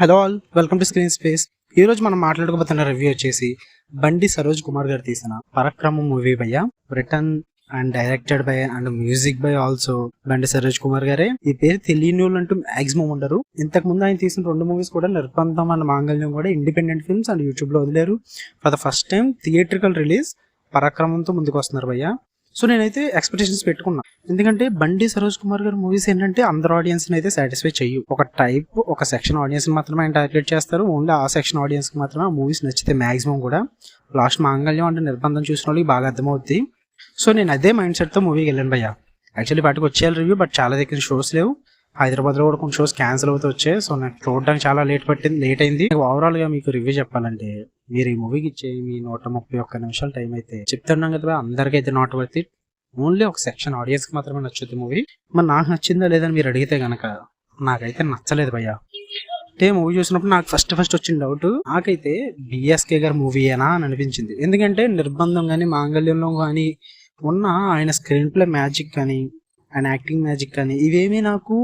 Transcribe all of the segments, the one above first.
Hello all, welcome to screen space. ఈ రోజు మనం మాట్లాడుకోబోతున్న రివ్యూ వచ్చేసి బండి సరోజ్ కుమార్ గారు తీసిన పరాక్రమం మూవీ భయ్య. Return and directed by and music by also బండి సరోజ్ కుమార్ గారే. ఈ పేరు తెలియని వాళ్ళు అంటూ మాక్సిమం ఉండరు. ఇంతకు ముందు ఆయన తీసిన 2 మూవీస్ కూడా నిర్బంధం అండ్ మాంగళ్యం కూడా ఇండిపెండెంట్ ఫిల్మ్స్ అండ్ యూట్యూబ్ లో వదిలేరు. For the first time theatrical release పరాక్రమంతో ముందుకు వస్తున్నారు భయ్య. సో నేనైతే ఎక్స్పెక్టేషన్స్ పెట్టుకున్నా, ఎందుకంటే బండి సరోజ్ కుమార్ గారి మూవీస్ ఏంటంటే అందరు ఆడియన్స్ అయితే సాటిస్ఫై చేయు. ఒక సెక్షన్ ఆడియన్స్ మాత్రమే ఆయన టార్గెట్ చేస్తారు. ఓన్లీ ఆ సెక్షన్ ఆడియన్స్ కి మాత్రమే ఆ మూవీస్ నచ్చితే మాక్సిమం కూడా. లాస్ట్ మాంగళ్యం అంటే నిర్బంధం చూసిన వాళ్ళకి బాగా అర్థమవుతుంది. సో నేను అదే మైండ్ సెట్ తో మూవీకి వెళ్ళాను భయ్య. యాక్చువల్లీ వాటికి వచ్చేయాలి రివ్యూ, బట్ చాలా దగ్గర షోస్ లేవు. హైదరాబాద్ లో కూడా కొన్ని షోస్ క్యాన్సిల్ అవుతూ వచ్చాయి. సో నాకు చూడడానికి చాలా లేట్ అయింది. ఓవరాల్ గా మీకు రివ్యూ చెప్పాలంటే, మీరు ఈ మూవీకి ఇచ్చే మీ 131 నిమిషాల టైం అయితే చెప్తున్నాం కదా, అందరికైతే నాట్ వర్త్ ఇట్. ఓన్లీ ఒక సెక్షన్ ఆడియన్స్ కి మాత్రమే నచ్చుద్ది మూవీ. మరి నాకు నచ్చిందా లేదని మీరు అడిగితే గనక నాకైతే నచ్చలేదు భయ్య. అంటే మూవీ చూసినప్పుడు నాకు ఫస్ట్ వచ్చిన డౌట్, నాకైతే బిఎస్కే గారి మూవీయేనా అని అనిపించింది. ఎందుకంటే నిర్బంధం కానీ మాంగళ్యంలో కానీ ఉన్న ఆయన స్క్రీన్ ప్లే మ్యాజిక్ కానీ ఆయన యాక్టింగ్ మ్యాజిక్ కానీ ఇవేమీ నాకు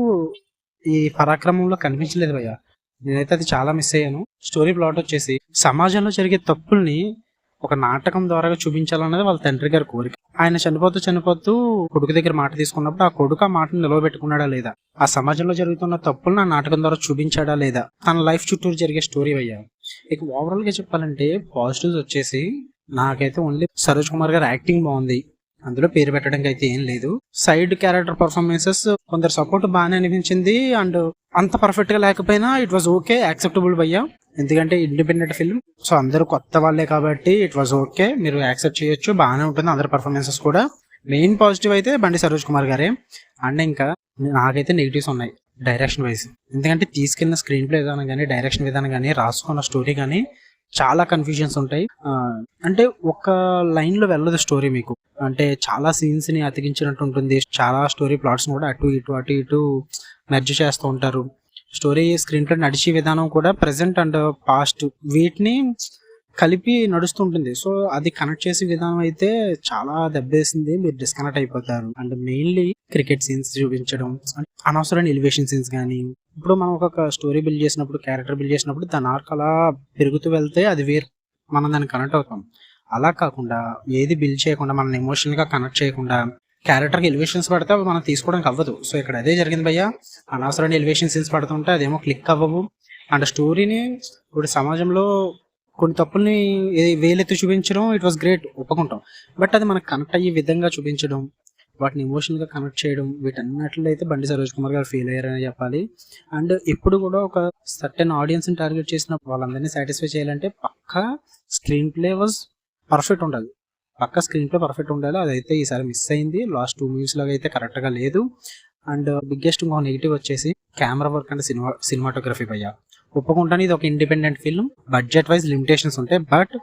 ఈ పరాక్రమంలో కనిపించలేదు భయ్య. నేనైతే అది చాలా మిస్ అయ్యాను. స్టోరీ ప్లాట్ వచ్చేసి సమాజంలో జరిగే తప్పుల్ని ఒక నాటకం ద్వారా చూపించాలన్నది వాళ్ళ తండ్రి గారి కోరిక. ఆయన చనిపోతూ కొడుకు దగ్గర మాట తీసుకున్నప్పుడు ఆ కొడుకు ఆ మాటను నిలవబెట్టుకున్నాడా లేదా, ఆ సమాజంలో జరుగుతున్న తప్పులను ఆ నాటకం ద్వారా చూపించాడా లేదా, తన లైఫ్ చుట్టూ జరిగే స్టోరీ అయ్యా. ఇక ఓవరాల్ గా చెప్పాలంటే పాజిటివ్స్ వచ్చేసి నాకైతే ఓన్లీ సరోజ్ కుమార్ గారి యాక్టింగ్ బాగుంది, అందులో పేరు పెట్టడానికి అయితే ఏం లేదు. సైడ్ క్యారెక్టర్ పర్ఫార్మెన్సెస్ కొందరు సపోర్ట్ బాగానే అనిపించింది, అండ్ అంత పర్ఫెక్ట్ గా లేకపోయినా ఇట్ వాజ్ ఓకే, యాక్సెప్టబుల్ భయ్యా. ఎందుకంటే ఇండిపెండెంట్ ఫిల్మ్, సో అందరూ కొత్త వాళ్ళే కాబట్టి ఇట్ వాజ్ ఓకే, మీరు యాక్సెప్ట్ చేయొచ్చు, బాగానే ఉంటుంది అందరి పర్ఫార్మెన్సెస్ కూడా. మెయిన్ పాజిటివ్ అయితే బండి సరోజ్ కుమార్ గారే. అండ్ ఇంకా నాకైతే నెగిటివ్స్ ఉన్నాయి డైరెక్షన్ వైజ్. ఎందుకంటే తీసుకెళ్లిన స్క్రీన్ ప్లే విధానం కానీ, డైరెక్షన్ విధానం కానీ, రాసుకున్న స్టోరీ కానీ చాలా కన్ఫ్యూజన్స్ ఉంటాయి. అంటే ఒక లైన్ లో వెళ్ళదు స్టోరీ మీకు, అంటే చాలా సీన్స్ ని అతికించినట్టు ఉంటుంది. చాలా స్టోరీ ప్లాట్స్ కూడా అటు ఇటు మెర్జ్ చేస్తూ ఉంటారు. స్టోరీ స్క్రీన్ ప్లే నడిచే విధానం కూడా ప్రెసెంట్ అండ్ పాస్ట్ వీటిని కలిపి నడుస్తుంటుంది. సో అది కనెక్ట్ చేసే విధానం అయితే చాలా దెబ్బేసింది, మీరు డిస్కనెక్ట్ అయిపోతారు. అండ్ మెయిన్లీ క్రికెట్ సీన్స్ చూపించడం, అనవసరమైన ఎలివేషన్ సీన్స్ కానీ, ఇప్పుడు మనం ఒక స్టోరీ బిల్డ్ చేసినప్పుడు, క్యారెక్టర్ బిల్డ్ చేసినప్పుడు దాని ఆర్క్ అలా పెరుగుతూ వెళ్తే అది వేరు, మనం దాన్ని కనెక్ట్ అవుతాం. అలా కాకుండా ఏది బిల్డ్ చేయకుండా, మనం ఎమోషనల్ గా కనెక్ట్ చేయకుండా క్యారెక్టర్ కి ఎలివేషన్స్ పడితే అవి మనం తీసుకోవడానికి అవ్వదు. సో ఇక్కడ అదే జరిగింది భయ్య. అనవసరమైన ఎలివేషన్ సీన్స్ పడుతుంటే అదేమో క్లిక్ అవ్వవు. అండ్ స్టోరీని ఇప్పుడు సమాజంలో కొన్ని తప్పుల్ని వేలెత్తి చూపించడం ఇట్ వాస్ గ్రేట్, ఒప్పుకుంటాం. బట్ అది మనకు కనెక్ట్ అయ్యే విధంగా చూపించడం, వాటిని ఎమోషనల్ గా కనెక్ట్ చేయడం, వీటన్నిటిలో అయితే బండి సరోజ్ కుమార్ గారు ఫెయిల్ అయ్యారని చెప్పాలి. అండ్ ఎప్పుడు కూడా ఒక సర్టెన్ ఆడియన్స్ ని టార్గెట్ చేసిన వాళ్ళందరినీ సాటిస్ఫై చేయాలంటే పక్కా స్క్రీన్ ప్లే వాజ్ పర్ఫెక్ట్ ఉండాలి, పర్ఫెక్ట్ ఉండాలి. అదైతే ఈసారి మిస్ అయింది. లాస్ట్ 2 మూవీస్ లాగా అయితే కరెక్ట్ గా లేదు. అండ్ బిగ్గెస్ట్ ఇంకో నెగిటివ్ వచ్చేసి కెమెరా వర్క్ అండ్ సినిమాటోగ్రఫీ భయ్య. ఒప్పుకుంటాను, ఇది ఒక independent film, budget wise limitations ఉంటాయి. బట్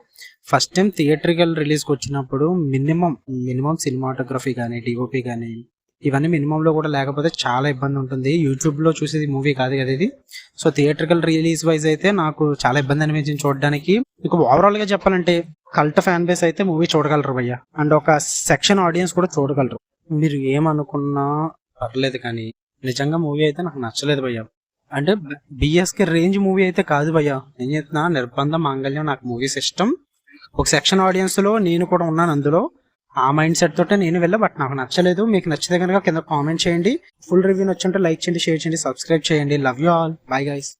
ఫస్ట్ టైం థియేట్రికల్ రిలీజ్కి వచ్చినప్పుడు మినిమం సినిమాటోగ్రఫీ కానీ, డిఓపి కానీ ఇవన్నీ మినిమం లో కూడా లేకపోతే చాలా ఇబ్బంది ఉంటుంది. యూట్యూబ్ లో చూసేది మూవీ కాదు కదా ఇది. సో థియేట్రికల్ రిలీజ్ వైజ్ అయితే నాకు చాలా ఇబ్బంది అనిపించింది చూడడానికి. ఇక ఓవరాల్ గా చెప్పాలంటే కల్ట్ ఫ్యాన్ బేస్ అయితే మూవీ చూడగలరు భయ్య, అండ్ ఒక సెక్షన్ ఆడియన్స్ కూడా చూడగలరు. మీరు ఏమనుకున్నా పర్లేదు, కానీ నిజంగా మూవీ అయితే నాకు నచ్చలేదు భయ్య. అంటే బిఎస్కే రేంజ్ మూవీ అయితే కాదు భయ్య. నేను చెప్తున్నా, నిర్బంధం మాంగళ్యం నాకు మూవీస్ ఇష్టం. ఒక సెక్షన్ ఆడియన్స్ లో నేను కూడా ఉన్నాను అందులో. ఆ మైండ్ సెట్ తోటే నేను వెళ్ళా, బట్ నాకు నచ్చలేదు. మీకు నచ్చితే కనుక కింద కామెంట్ చేయండి. ఫుల్ రివ్యూ నచ్చుంటే లైక్ చేయండి, షేర్ చేయండి, సబ్స్క్రైబ్ చేయండి. Love you all, bye guys.